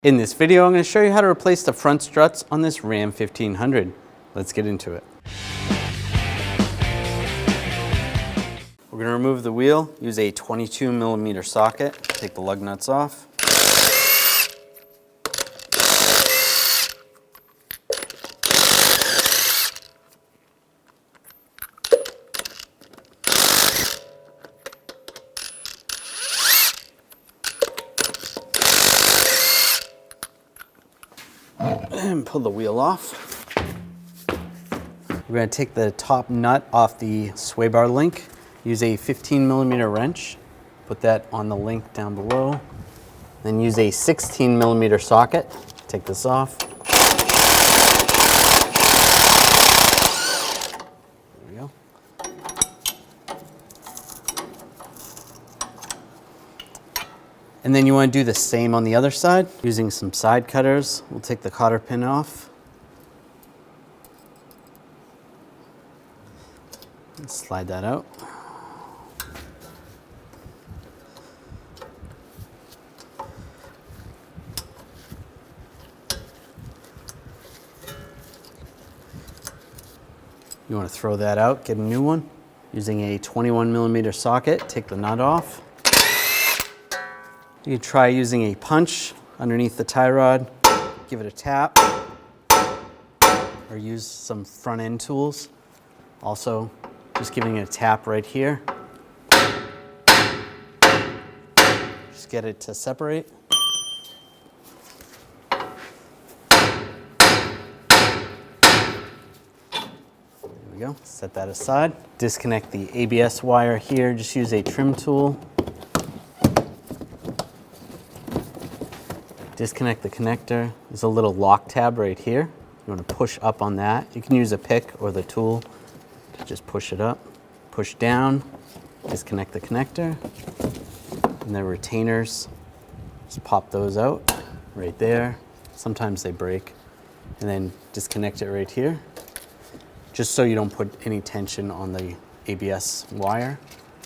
In this video, I'm going to show you how to replace the front struts on this Ram 1500. Let's get into it. We're going to remove the wheel, use a 22mm socket, take the lug nuts off. And pull the wheel off. We're going to take the top nut off the sway bar link. Use a 15mm wrench. Put that on the link down below. Then use a 16mm socket. Take this off. There we go. And then you want to do the same on the other side. Using some side cutters, we'll take the cotter pin off. And slide that out. You want to throw that out, get a new one. Using a 21mm socket, take the nut off. You can try using a punch underneath the tie rod, give it a tap, or use some front end tools. Also, just giving it a tap right here. Just get it to separate. There we go, set that aside. Disconnect the ABS wire here, just use a trim tool. Disconnect the connector. There's a little lock tab right here. You want to push up on that. You can use a pick or the tool to just push it up. Push down, disconnect the connector. And the retainers, just pop those out right there. Sometimes they break. And then disconnect it right here, just so you don't put any tension on the ABS wire.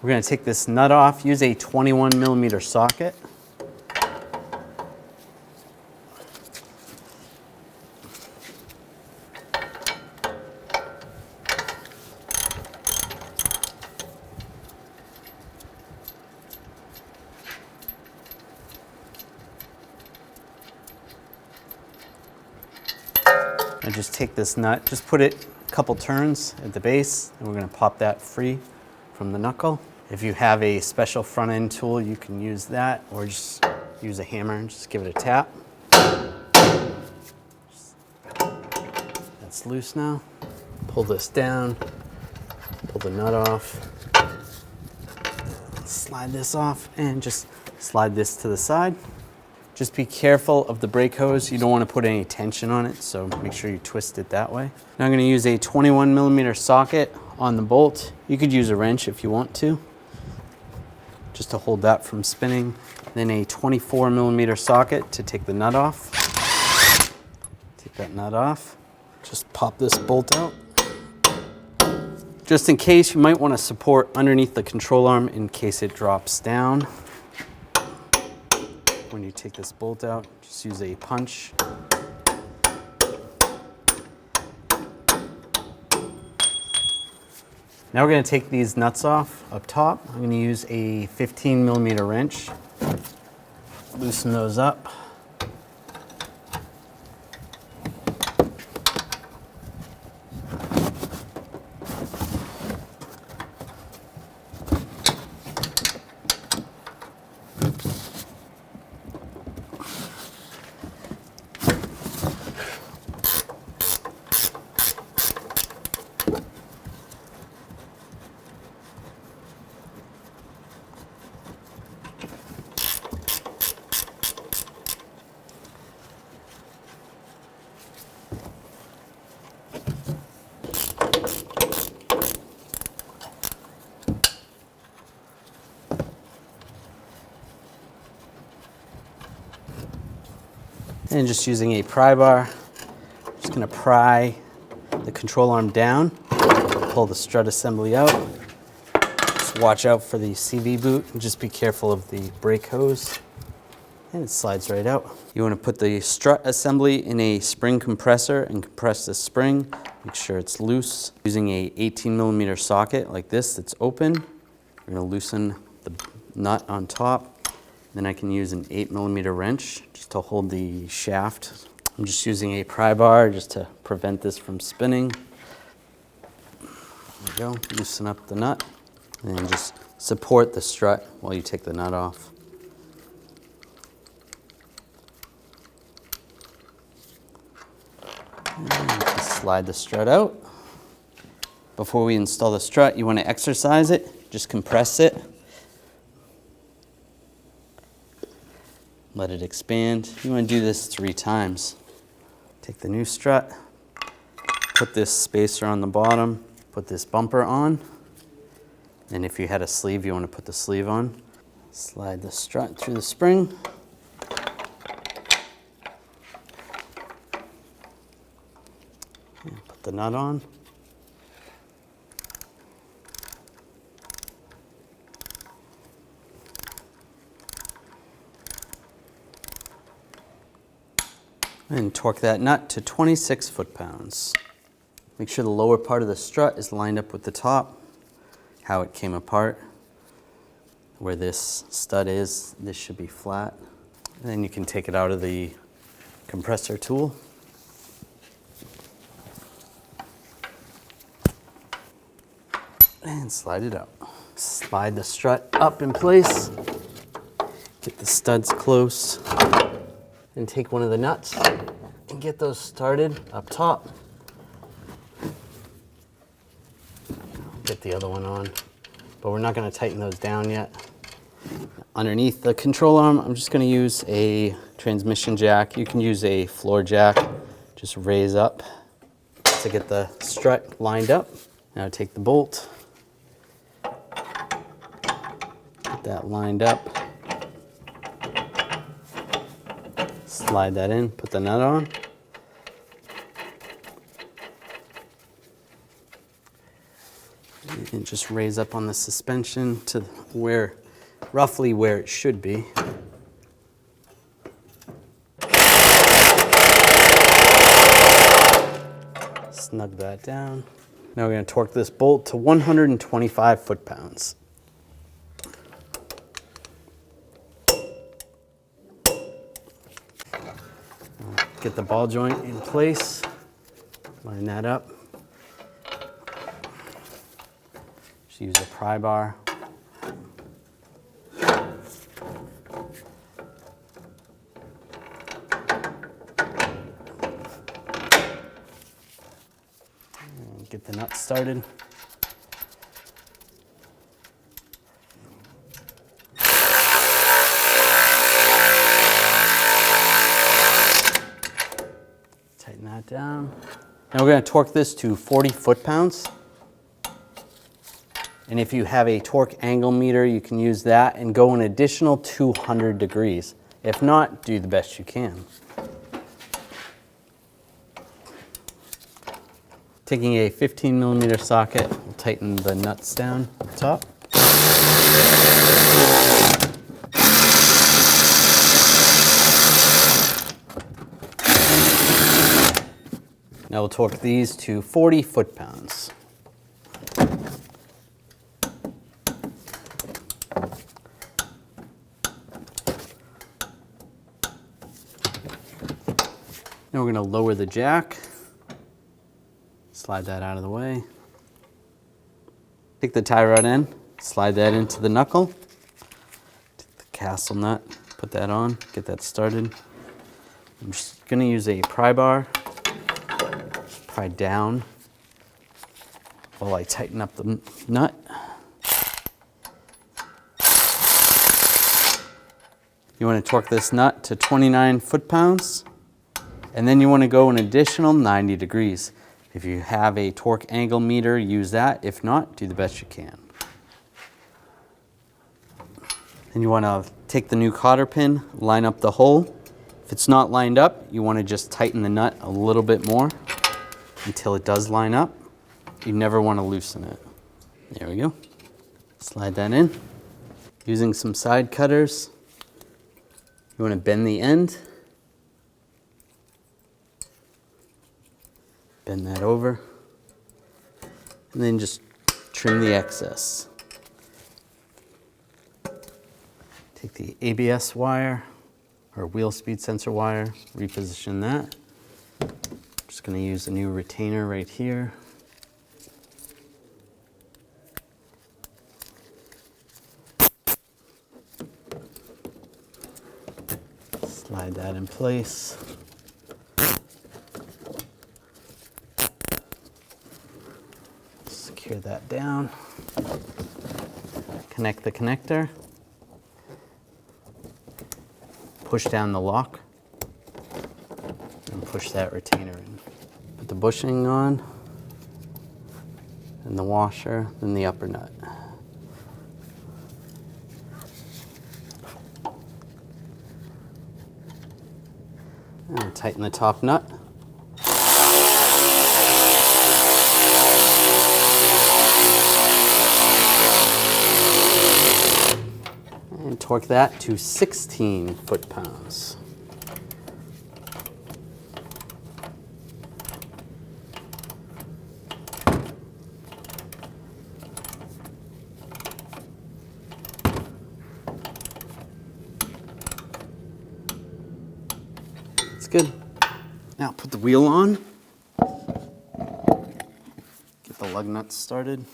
We're going to take this nut off, use a 21mm socket. And just take this nut, just put it a couple turns at the base, and we're going to pop that free from the knuckle. If you have a special front end tool, you can use that, or just use a hammer and just give it a tap. That's loose now. Pull this down, pull the nut off, slide this off, and just slide this to the side. Just be careful of the brake hose. You don't want to put any tension on it, so make sure you twist it that way. Now I'm going to use a 21mm socket on the bolt. You could use a wrench if you want to, just to hold that from spinning. Then a 24mm socket to take the nut off. Take that nut off. Just pop this bolt out. Just in case, you might want to support underneath the control arm in case it drops down. When you take this bolt out, just use a punch. Now we're going to take these nuts off up top. I'm going to use a 15mm wrench. Loosen those up. And just using a pry bar, just going to pry the control arm down, pull the strut assembly out. Just watch out for the CV boot and just be careful of the brake hose. and it slides right out. You want to put the strut assembly in a spring compressor and compress the spring. Make sure it's loose. Using a 18mm socket like this that's open, you're going to loosen the nut on top. Then I can use an 8mm wrench just to hold the shaft. I'm just using a pry bar just to prevent this from spinning. There we go. Loosen up the nut and just support the strut while you take the nut off. And just slide the strut out. Before we install the strut, you want to exercise it, just compress it. Let it expand. You want to do this 3 times. Take the new strut, put this spacer on the bottom, put this bumper on, and if you had a sleeve, you want to put the sleeve on. Slide the strut through the spring. And put the nut on. And torque that nut to 26 foot-pounds. Make sure the lower part of the strut is lined up with the top, how it came apart. Where this stud is, this should be flat. And then you can take it out of the compressor tool. And slide it out. Slide the strut up in place. Get the studs close. And take one of the nuts and get those started up top. Get the other one on, but we're not going to tighten those down yet. Underneath the control arm, I'm just going to use a transmission jack. You can use a floor jack. Just raise up to get the strut lined up. Now take the bolt, get that lined up. Slide that in, put the nut on. And just raise up on the suspension to roughly where it should be. Snug that down. Now we're going to torque this bolt to 125 foot-pounds. Get the ball joint in place, line that up. Just use a pry bar. And get the nut started. Tighten that down. Now we're going to torque this to 40 foot-pounds. And if you have a torque angle meter, you can use that and go an additional 200 degrees. If not, do the best you can. Taking a 15mm socket, we'll tighten the nuts down at the top. Now we'll torque these to 40 foot-pounds. Now we're going to lower the jack. Slide that out of the way. Take the tie rod in, slide that into the knuckle. Take the castle nut, put that on, get that started. I'm just going to use a pry bar. Just pry down while I tighten up the nut. You want to torque this nut to 29 foot-pounds. And then you want to go an additional 90 degrees. If you have a torque angle meter, use that. If not, do the best you can. Then you want to take the new cotter pin, line up the hole. If it's not lined up, you want to just tighten the nut a little bit more until it does line up. You never want to loosen it. There we go. Slide that in. Using some side cutters, you You want to bend the end. Bend that over. And then just trim the excess. Take the ABS wire, or wheel speed sensor wire, reposition that. Just going to use a new retainer right here. Slide that in place. Secure that down. Connect the connector. Push down the lock and push that retainer in. Put the bushing on and the washer, then the upper nut. And tighten the top nut. And torque that to 16 foot-pounds. That's good. Now put the wheel on. Get the lug nuts started.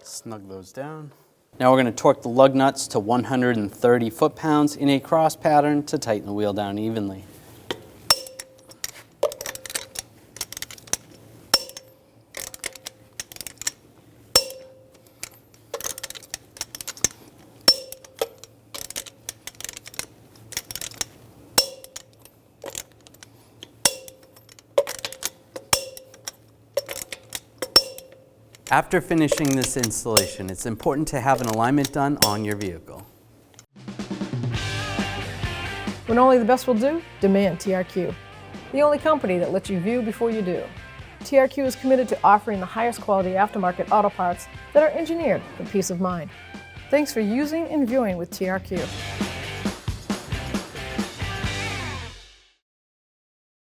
Snug those down. Now we're going to torque the lug nuts to 130 foot-pounds in a cross pattern to tighten the wheel down evenly. After finishing this installation, it's important to have an alignment done on your vehicle. When only the best will do, demand TRQ. The only company that lets you view before you do. TRQ is committed to offering the highest quality aftermarket auto parts that are engineered for peace of mind. Thanks for using and viewing with TRQ.